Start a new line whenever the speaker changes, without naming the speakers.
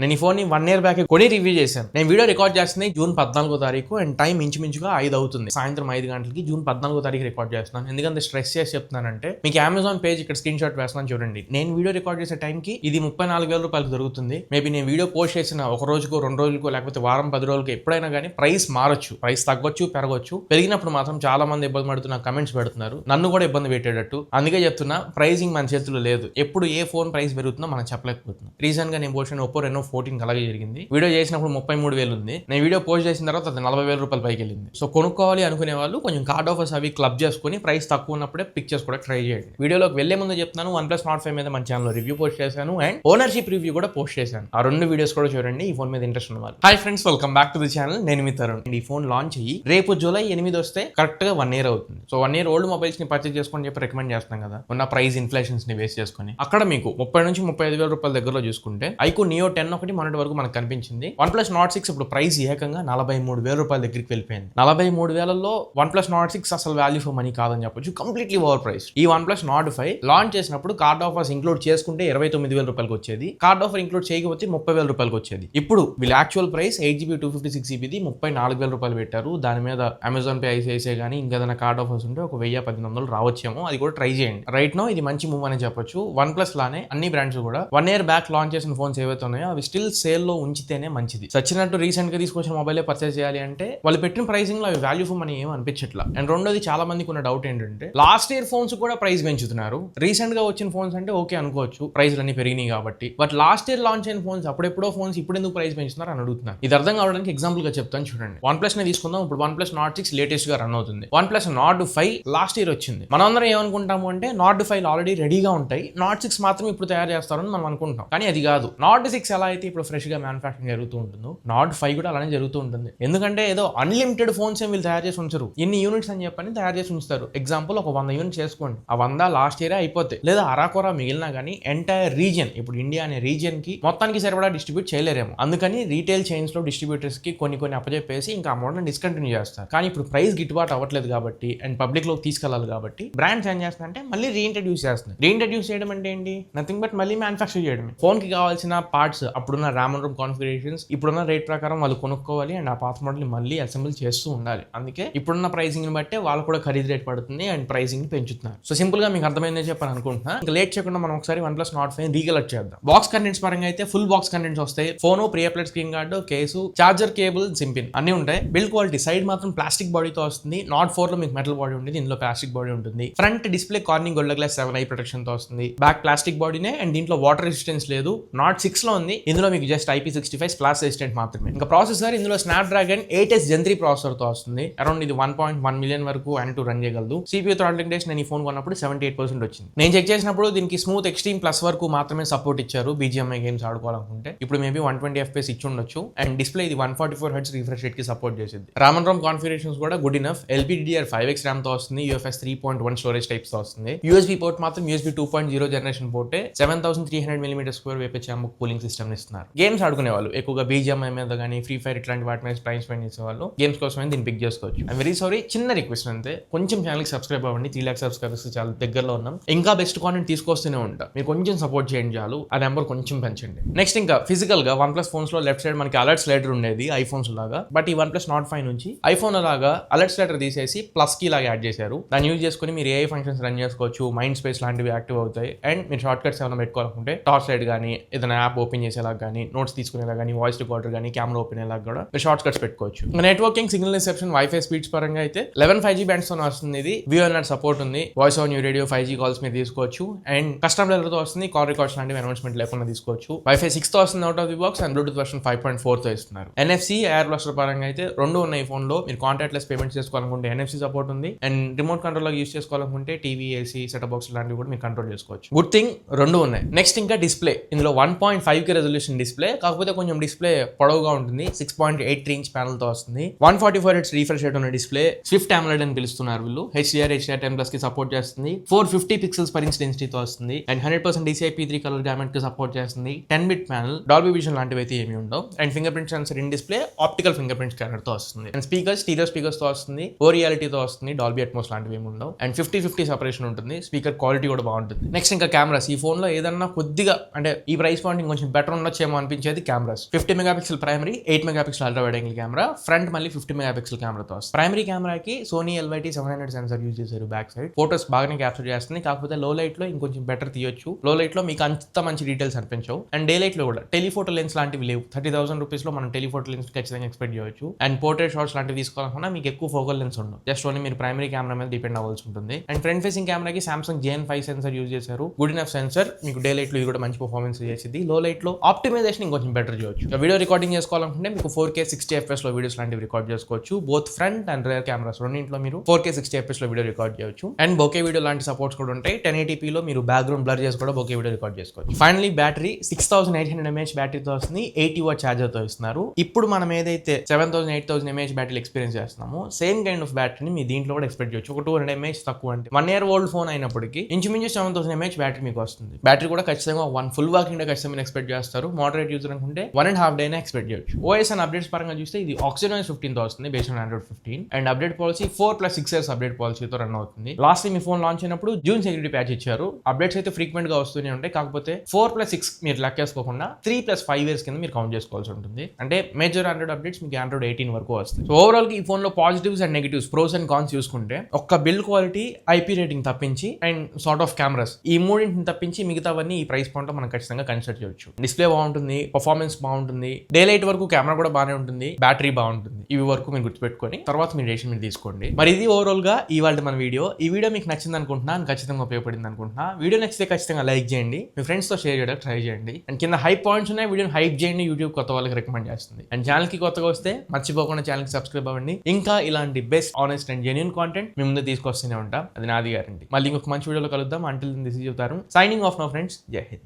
నేను ఈ ఫోన్ ని 1 year బ్యాక్ కొని రివ్యూ చేశాను. నేను వీడియో రికార్డ్ చేస్తుంది జూన్ 14వ తారీఖు అండ్ టైం ఇంచుమించుగా 5 అవుతుంది. సాయంత్రం 5 గంటలకి జూన్ 14వ తారీఖు రికార్డ్ చేస్తున్నాను. ఎందుకంటే స్ట్రెస్ చేసి చెప్తున్నానంటే మీకు అమెజాన్ పేజ్ ఇక్కడ స్క్రీన్ షాట్ వేస్తున్నాను చూడండి. నేను వీడియో రికార్డ్ చేసే టైంకి ఇది 34,000 రూపాయలు దొరుకుతుంది. మేబీ నేను వీడియో పోస్ట్ చేసిన ఒక రోజుకో 2 రోజులకో లేకపోతే వారం 10 రోజులకి ఎప్పుడైనా కానీ ప్రైస్ మారొచ్చు, ప్రైస్ తగ్గొచ్చు పెరగొచ్చు. పెరిగినప్పుడు మాత్రం చాలా మంది ఇబ్బంది పడుతున్న కమెంట్స్ పెడుతున్నారు, నన్ను కూడా ఇబ్బంది పెట్టేటట్టు. అందుకే చెప్తున్నా ప్రైజింగ్ మన చేతుల్లో లేదు. ఎప్పుడు ఏ ఫోన్ ప్రైస్ పెరుగుతుందో మనం చెప్పలేకపోతున్నాం. రీసెంట్ గా నేను పోసిన ఒప్పో రెనో 14 అలాగే జరిగింది. వీడియో చేసినప్పుడు 33,000 ఉంది. నేను వీడియో పోస్ట్ చేసిన తర్వాత అది 40,000 రూపాయలు పైకి వెళ్ళింది. సో కొనుక్కోవాలి అనుకునే వాళ్ళు కొంచెం కార్డ్ ఆఫర్స్ అవి క్లబ్ చేసుకుని ప్రైస్ తక్కువ ఉన్నప్పుడే పిక్చర్స్ కూడా ట్రై చేయండి. వీడియోలోకి వెళ్లే ముందు చెప్తాను, OnePlus Nord 5 మీద మన ఛానల్ రివ్యూ పోస్ట్ చేశాను అండ్ ఓనర్షిప్ రివ్యూ కూడా పోస్ట్ చేశాను. ఆ 2 వీడియోస్ కూడా చూడండి ఈ ఫోన్ మీద ఇంట్రెస్ట్ ఉన్న వాళ్ళు. Hi friends, welcome back to the channel. నేను మీ తరుణ్. ఈ ఫోన్ లాంచ్ అయ్యి రేపు జూలై 8 వస్తే కరెక్ట్ గా 1 year అవుతుంది. సో 1 year ఓల్డ్ మొబైల్స్ ని పర్చేస్ చేసుకొని చెప్పి రికమెండ్ చేస్తాం కదా, ఉన్న ప్రైస్ ఇన్ఫ్లేషన్స్ ని బేస్ చేసుకుని. అక్కడ మీకు 30 నుంచి 35,000 రూపాయల దగ్గరలో చూసుకుంటే iQOO Neo 10 ఒకటి మొన్నటి వరకు మనకు కనిపించింది. OnePlus Nord 6 ఇప్పుడు ప్రైస్ ఏకంగా 43,000 రూపాయల దగ్గరికి వెళ్ళిపోయింది. 43,000లో OnePlus Nord 6 అసలు వాల్యూ ఫర్ మనీ కాదని చెప్పొచ్చు, కంప్లీట్లీ ఓవర్ ప్రైస్. ఈ OnePlus Nord 5 లాంచ్ చేసినప్పుడు కార్డ్ ఆఫర్స్ ఇంక్లూడ్ చేసుకుంటే 29,000 రూపాయలకి వచ్చేది. కార్డ్ ఆఫర్ ఇంక్లూడ్ చేయకపోతే 30,000 రూపాయలకి వచ్చేది. ఇప్పుడు వీళ్ళ యాక్చువల్ ప్రైస్ 8GB 256GB 34,000 రూపాయలు పెట్టారు. దాని మీద అమెజాన్ పే ఐసిఐసిఐ కానీ ఇంకేదైనా కార్డ్ ఆఫర్స్ ఉంటే ఒక 1,000-1,100 రావచ్చేమో, అది కూడా ట్రై చేయండి. రైట్ నో ఇది మంచి మూవ్ అని చెప్పొచ్చు. OnePlus లానే అన్ని బ్రాండ్స్ కూడా 1 year బ్యాక్ లాంచ్ చేసిన ఫోన్స్ ఏవైతే ఉన్నాయో అవి స్టిల్ సేల్ లో ఉంచితేనే మంచిది. సచ్చినట్టు రీసెంట్ గా తీసుకొచ్చిన మొబైల్ పర్చేస్ చేయాలి అంటే వాళ్ళు పెట్టిన ప్రైసింగ్ లో అవి వాల్యూ ఫర్ మనీ ఏం అనిపించట్లా. అండ్ రెండోది చాలా మందికి ఉన్న డౌట్ ఏంటంటే లాస్ట్ ఇయర్ ఫోన్స్ కూడా ప్రైస్ పెంచుతున్నారు. రీసెంట్ గా వచ్చిన ఫోన్స్ అంటే ఓకే అనుకోవచ్చు, ప్రైస్ అన్ని పెరిగినాయి కాబట్టి. బట్ లాస్ట్ ఇయర్ లాంచ్ అయిన ఫోన్స్ అప్పుడెప్పుడో ఫోన్స్ ఇప్పుడు ఎందుకు ప్రైస్ పెంచుతున్నారు అని అడుగుతున్నారు. ఇది అర్థం కావడానికి ఎగ్జాంపుల్ గా చెప్తాను చూడండి. OnePlus నే తీసుకుందాం. ఇప్పుడు OnePlus Nord 6 లేటెస్ట్ గా రన్ అవుతుంది. OnePlus Nord 5 లాస్ట్ ఇయర్ వచ్చింది. మనందరం ఏమనుకుంటాము అంటే Nord 5 ఆల్రెడీ రెడీగా ఉంటాయి, Nord 6 మాత్రం ఇప్పుడు తయారు చేస్తారని మనం అనుకుంటాం. కానీ అది కాదు. Nord 6 ఎలా అయితే ఇప్పుడు ఫ్రెష్ గా మ్యానుఫాక్చరింగ్ జరుగుతూ ఉంటుందో Nord 5 కూడా అలానే జరుగుతూ ఉంటుంది. ఎందుకంటే ఏదో అన్లిమిటెడ్ ఫోన్స్ వీళ్ళు తయారు చేసి ఉంచరు. ఇన్ని యూనిట్స్ అని చెప్పని తయారు చేసి ఉంచుతారు. ఎగ్జాంపుల్ ఒక 100 యూనిట్స్ చేసుకోండి, ఆ 100 లాస్ట్ ఇయర్ అయిపోతాయి. లేదా అరాకొరా మిగిలినా కానీ ఎంటైర్ రీజియన్, ఇప్పుడు ఇండియా అనే రీజియన్ కి మొత్తానికి సరిపడా డిస్ట్రిబ్యూట్ చేయలేరేమో. అందుకని రీటైల్ చైన్స్ లో డిస్ట్రిబ్యూటర్స్ కి కొన్ని అప్పచెప్పేసి ఇంకా అమౌంట్ డిస్కంటిన్యూ చేస్తారు. కానీ ఇప్పుడు ప్రైస్ గిట్టుబాటు అవ్వట్లేదు కాబట్టి అండ్ పబ్లిక్ లోకి తీసుకెళ్లాలి కాబట్టి బ్రాండ్స్ ఏం చేస్తారంటే మళ్ళీ రీఇంట్రడ్యూస్ చేస్తుంది. రీఇంట్రడ్యూస్ చేయడం అంటే ఏంటి? నథింగ్ బట్ మళ్ళీ మ్యానుఫాక్చర్ చేయడమే. ఫోన్ కి కావాల్సిన పార్ట్స్, అప్పుడున్న ర్యామ్ అండ్ రోమ్ కాన్ఫిగరేషన్స్, ఇప్పుడున్న రేట్ ప్రకారం వాళ్ళు కొనుక్కోవాలి అండ్ ఆ పాత మోడల్ మళ్ళీ అసెంబుల్ చేస్తూ ఉండాలి. అందుకే ఇప్పుడున్న ప్రైసింగ్ ని బట్టే వాళ్ళు కూడా ఖరీదు రేట్ పడుతుంది అండ్ ప్రైసింగ్ ని పెంచుతున్నారు. సో సింపుల్ గా మీకు అర్థమైందే చెప్పని అనుకుంటున్నా. ఇంకా లేట్ చేయకుండా మనం ఒకసారి OnePlus Nord 5 రీకలెక్ట్ చేద్దాం. బాక్స్ కంటెంట్స్ పరంగా అయితే ఫుల్ బాక్స్ కంటెంట్స్ వస్తాయి. ఫోన్, ప్రియర్ ప్లేట్ screen guard, case, charger cable, SIM pin అన్ని ఉంటాయి. బిల్డ్ క్వాలిటీ సైడ్ మాత్రం ప్లాస్టిక్ బాడీతో వస్తుంది. Nord 4 లో మీకు మెటల్ బాడీ ఉంటుంది, ఇందులో ప్లాస్టిక్ బాడీ ఉంటుంది. Front display Corning gold glass 7i protection తో వస్తుంది. బ్యాక్ ప్లాస్టిక్ బాడీనే అండ్ దీంట్లో వాటర్ రెసిస్టెన్స్ లేదు. Nord 6 లో ఉంది, ఇందులో మీకు జస్ట్ IP65 స్ప్లాష్ రెసిస్టెంట్ మాత్రమే. ఇంకా ప్రాసెసర్ ఇందులో Snapdragon 8s Gen 3 ప్రాసెసర్ తో వస్తుంది. అరౌండ్ ఇది 1.1 మిలియన్ వరకు Antutu రన్ చేయగలదు. CPU థ్రాట్లింగ్ డేస్ నేను ఈ ఫోన్ కొన్నప్పుడు 78% వచ్చింది. నేను చెక్ చేసినప్పుడు దీనికి స్మూత్ ఎక్స్ట్రీమ్ ప్లస్ వరకు మాత్రమే సపోర్ట్ ఇచ్చారు BGMI గేమ్స్ ఆడుకోవాలనుకుంటే. ఇప్పుడు మేబీ 120 FPS ఇచ్చి ఉండొచ్చు. అండ్ డిస్ప్లే ఇది 144 Hz రిఫ్రెష్ రేట్ కి సపోర్ట్ చేసింది. RAM and ROM కాన్ఫిగరేషన్స్ కూడా గుడ్ ఇనఫ్. LPDDR5X RAM తో వస్తుంది. UFS 3.1 స్టోరేజ్ టైప్స్ తో వస్తుంది. USB పోర్ట్ మాత్రం USB 2.0 జనరేషన్ పోర్టే. 7300mm² వేపచాము కూలింగ్ సిస్టమ్ ఇస్తున్నారు. గేమ్స్ ఆడుకునే వాళ్ళు ఎక్కువగా BGMI మీద కానీ ఫ్రీ ఫైర్ ఇట్లాంటి వాటి మీద టైం స్పెండ్ చేసే వాళ్ళు గేమ్స్ కోసమే దీన్ని పిక్ చేసుకోవచ్చు. ఐ వెరీ సారీ, చిన్న రిక్వెస్ట్ అంతే, కొంచెం ఛానల్ కి సబ్స్క్రైబ్ అవ్వండి. 3 lakhs సబ్స్క్రైబర్స్ చాలా దగ్గరలో ఉన్నాం. ఇంకా బెస్ట్ కాంటెంట్ తీసుకొస్తూనే ఉంటాం. మీరు కొంచెం సపోర్ట్ చేయండి చాలు, ఆ నెంబర్ కొంచెం పెంచండి. నెక్స్ట్ ఇంకా ఫిజికల్ గా OnePlus ఫోన్స్ లో లెఫ్ట్ సైడ్ మనకి అలర్ట్ స్లైడర్ ఉండేది ఐఫోన్స్ లాగా. బట్ ఈ OnePlus Nord 5 నుంచి ఐఫోన్ లాగా అలర్ట్ స్లైడర్ తీసేసి ప్లస్ కీ లాగా యాడ్ చేశారు. దాన్ని యూజ్ చేసుకుని మీరు AI ఫంక్షన్స్ రన్ చేసుకోవచ్చు. మైండ్ స్పేస్ లాంటివి యాక్టివ్ అవుతాయి. అండ్ మీరు షార్ట్ కట్స్ ఏమైనా పెట్టుకోవాలనుకుంటే టార్చ్ లైట్ కానీ ఏదైనా యాప్ ఓపెన్ చేసేలా కానీ నోట్స్ తీసుకునేలా కానీ వాయిస్ రికార్డర్ కానీ కెమెరా ఓపెన్ అయ్యేలా కూడా మీరు షార్ట్ కట్స్ పెట్టుకోవచ్చు. Networking, signal reception, wifi speeds పరంగా అయితే 11 5G బ్యాండ్స్ తో వస్తుంది. ఇది VoNet సపోర్ట్ ఉంది. Voice over new radio 5G calls మీద తీసుకోవచ్చు. అండ్ కస్టమ్ లెవెల్ తో వస్తుంది. కాల్ రికార్డ్స్ లాంటివి అనౌన్స్మెంట్ లేకుండా తీసుకోవచ్చు. వైఫై 6 తో వస్తుంది out of the box and Bluetooth version 5.4 తో ఇస్తున్నారు. NFC, ఎయిర్ బ్లాస్టర్ పరంగా అయితే రెండు ఉన్నాయి ఫోన్ లో. మీరు కాంటాక్ట్ లెస్ పేమెంట్స్ చేసుకోవాలనుకుంటే NFC సపోర్ట్ ఉంది. అండ్ రిమోట్ కంట్రోల్ లో యూస్ చేసుకోవాలనుకుంటే టీవీ, ఏసీ, సెటప్ బాక్స్ లాంటివి కూడా మీరు కంట్రోల్ చేసుకోవచ్చు. గుడ్ థింగ్ రెండు ఉన్నాయి. నెక్స్ట్ ఇంకా డిస్ప్లే ఇందులో 1.5K రెజల్యూషన్ డిస్ప్లే, కాకపోతే కొంచెం డిస్ప్లే పొడవుగా ఉంటుంది. 6.83 ఇంచ్ ప్యానల్ తో వస్తుంది. 144 Hz రిఫ్రెష్ రేట్ ఉన్న డిస్ప్లే. స్విఫ్ట్ AMOLED అని పిలుస్తున్నారు వీళ్ళు. HDR10+ కి సపోర్ట్ చేస్తుంది. 450 పిక్సెల్స్ పర్ ఇంచ్ డెన్సిటీతో వస్తుంది. And 100% DCI P3 colour garment కి సపోర్ట్ చేస్తుంది. 10-bit ప్యానల్, డాల్బీ విజన్ లాంటివి అయితే ఏమి ఉండవు. And finger print sensor in display, optical finger print scanner తో వస్తుంది. అండ్ స్పీకర్స్ స్టీరియో స్పీకర్స్ తో వస్తుంది. ఓ రియాలిటీ తో వస్తుంది. డాల్బీ అట్మోస్ లాంటివి ఏమి ఉండవు. అండ్ 50-50 సెపరేషన్ ఉంటుంది. స్పీకర్ క్వాలిటీ కూడా బాగుంటుంది. నెక్స్ట్ ఇంకా కెమెరాస్. ఈ ఫోన్ లో ఏదన్నా కొద్దిగా అంటే ఈ ప్రైస్ పాయింట్ కొంచెం బెటర్ ఉన్న ఉండొచ్చేమో అనిపించేది cameras. 50 megapixel primary, 8 megapixel ultra wide angle camera, front మళ్ళీ 50 మెగాపిక్సెల్ కెమెరాతో వస్తుంది. ప్రైమరీ కెమెరాకి సోనీ LYT 700 సెన్సార్ యూజ్ చేశారు బ్యాక్ సైడ్. ఫోటోస్ బాగానే క్యాప్చర్ చేస్తుంది, కాకపోతే లో లైట్ లో ఇంకొంచెం బెటర్ తీయొచ్చు. లో లైట్ లో మీకు అంత మంచి డీటెయిల్స్ అనిపించవు. అండ్ డే లైట్ లో కూడా టెలిఫోటో లెన్స్ లాంటివి లేవు. 30,000 రూపీస్ లో మనం టెలిఫోటో లెన్స్ ఖచ్చితంగా ఎక్స్పెక్ట్ చేయొచ్చు. అండ్ పోర్ట్రేట్ షాట్స్ లాంటివి తీసుకోవాలనుకున్నా మీకు ఎక్కువ ఫోకల్ లెన్స్ ఉండవు. జస్ట్ ఓన్లీ మీరు ప్రైమరీ కెమెరా మీద డిపెండ్ అవ్వాల్సి ఉంటుంది. అండ్ ఫ్రంట్ ఫేసింగ్ కెమెరాకి సామ్సంగ్ JN5 సెన్సార్ యూజ్ చేశారు. గుడ్ ఇనఫ్ సెన్సార్, మీకు డే లైట్ లో ఇది కూడా మంచి పర్ఫార్మెన్స్ చేసింది. లో లైట్ లో ఆప్టిమైజేషన్ ఇంకొంచెం బెటర్ చేయొచ్చు. వీడియో రికార్డింగ్ చేసుకోవాలనుకుంటే మీకు 4K 60 FPS లో వీడియోస్ లాంటివి రికార్డ్ చేసుకోవచ్చు. Both front and rare cameras రెండింటిలో మీరు 4K 60 FPS లో వీడియో రికార్డ్ చేయొచ్చు. అండ్ బోకే వీడియో లాంటి సపోర్ట్స్ కూడా ఉంటాయి. 1080p లో మీరు బ్యాక్గ్రౌండ్ బ్లర్ చేసి కూడా బోకే వీడియో రికార్డ్ చేసుకోవచ్చు. ఫైనలీ బ్యాటరీ 6800 mAh బ్యాటరీతో వస్తుంది, 80 వాట్ ఛార్జర్ తో ఇస్తున్నారు. ఇప్పుడు మనం ఏదైతే 7000 8000 mAh బ్యాటరీ ఎక్స్పీరియన్స్ చేస్తున్నామో సేమ్ కైండ్ ఆఫ్ బ్యాటరీని మీ దీంట్లో కూడా ఎక్స్పెక్ట్ చేయొచ్చు. ఒక 200 mAh తక్కువ అంటే 1 year ఓల్డ్ ఫోన్ అయినప్పటికీ ఇంచుమించు 7000 mAh బ్యాటరీ మీకు వస్తుంది. బ్యాటరీ కూడా ఖచ్చితంగా ఫుల్ వర్కింగ్ డే ఖచ్చితంగా ఎక్స్పెక్ట్ చేస్తారు. మోడరేట్ యూజర్ అనుకుంటే 1.5 day ఎక్స్పెక్ట్ చేయొచ్చు. OS అండ్ అప్డేట్స్ పరంగా చూస్తే ఇది Oxygen 15 తో వస్తుంది based on Android 15. And update policy 4+6 years update పాలసీతో రన్ అవుతుంది. లాస్ట్ మీ ఫోన్ లాంచ్ అయినప్పుడు జూన్ సెక్యూరిటీ ప్యాచ్ ఇచ్చారు. అప్డేట్స్ అయితే ఫ్రీక్వెంట్ గా వస్తూనే ఉంటాయి, కాకపోతే 4+6 మీరు లెక్కేసుకోకుండా 3+5 years కింద మీరు కౌంట్ చేసుకోవాల్సి ఉంటుంది. అంటే మేజర్ ఆండ్రాయిడ్ అప్డేట్స్ మీకు Android 18 వరకు వస్తాయి. సో ఓవరాల్ గా ఈ ఫోన్ లో positives and negatives, pros and cons చూసుకుంటే ఒక్క బిల్డ్ క్వాలిటీ, IP రేటింగ్ తప్పించి అండ్ సార్ట్ ఆఫ్ కెమెరాస్, ఈ మూడింటిని తప్పించి మిగతావన్నీ ఈ ప్రైస్ పాయింట్ లో మనం ఖచ్చితంగా కన్సిడర్ చేయొచ్చు. డిస్ప్లే బాగుంటుంది, పర్ఫార్మెన్స్ బాగుంటుంది, డే లైట్ వరకు కెమెరా కూడా బాగానే ఉంటుంది, బ్యాటరీ బాగుంటుంది. ఇవి వరకు మీరు గుర్తుపెట్టుకొని తర్వాత మీ డెసిషన్ మీరు తీసుకోండి. మరి ఇది ఓవరాల్ గా ఇవాళ మన వీడియో. ఈ వీడియో మీకు నచ్చింది అనుకుంటున్నా, ఖచ్చితంగా ఉపయోగపడింది అనుకుంటున్నా. వీడియో నచ్చితే ఖచ్చితంగా లైక్ చేయండి, మీ ఫ్రెండ్స్ తో షేర్ చేయడానికి ట్రై చేయండి. అండ్ కింద హైప్ పాయింట్స్ ఉన్నాయి, వీడియోని హైప్ చేయండి, యూట్యూబ్ కొత్త వాళ్ళకి రికమెండ్ చేస్తుంది. అండ్ ఛానల్ కి కొత్తగా వస్తే మర్చిపోకుండా ఛానల్ కి సబ్స్క్రైబ్ అవ్వండి. ఇంకా ఇలాంటి best, honest and genuine content మీ ముందు తీసుకొస్తూనే ఉంటాం. అది నాది గ్యారంటీ. మళ్ళీ ఇంకొక మంచి వీడియోలో కలుద్దాం. అంటిల్ దిస్ ఈజ్ చెప్తారు. Signing off now friends. జై హింద్.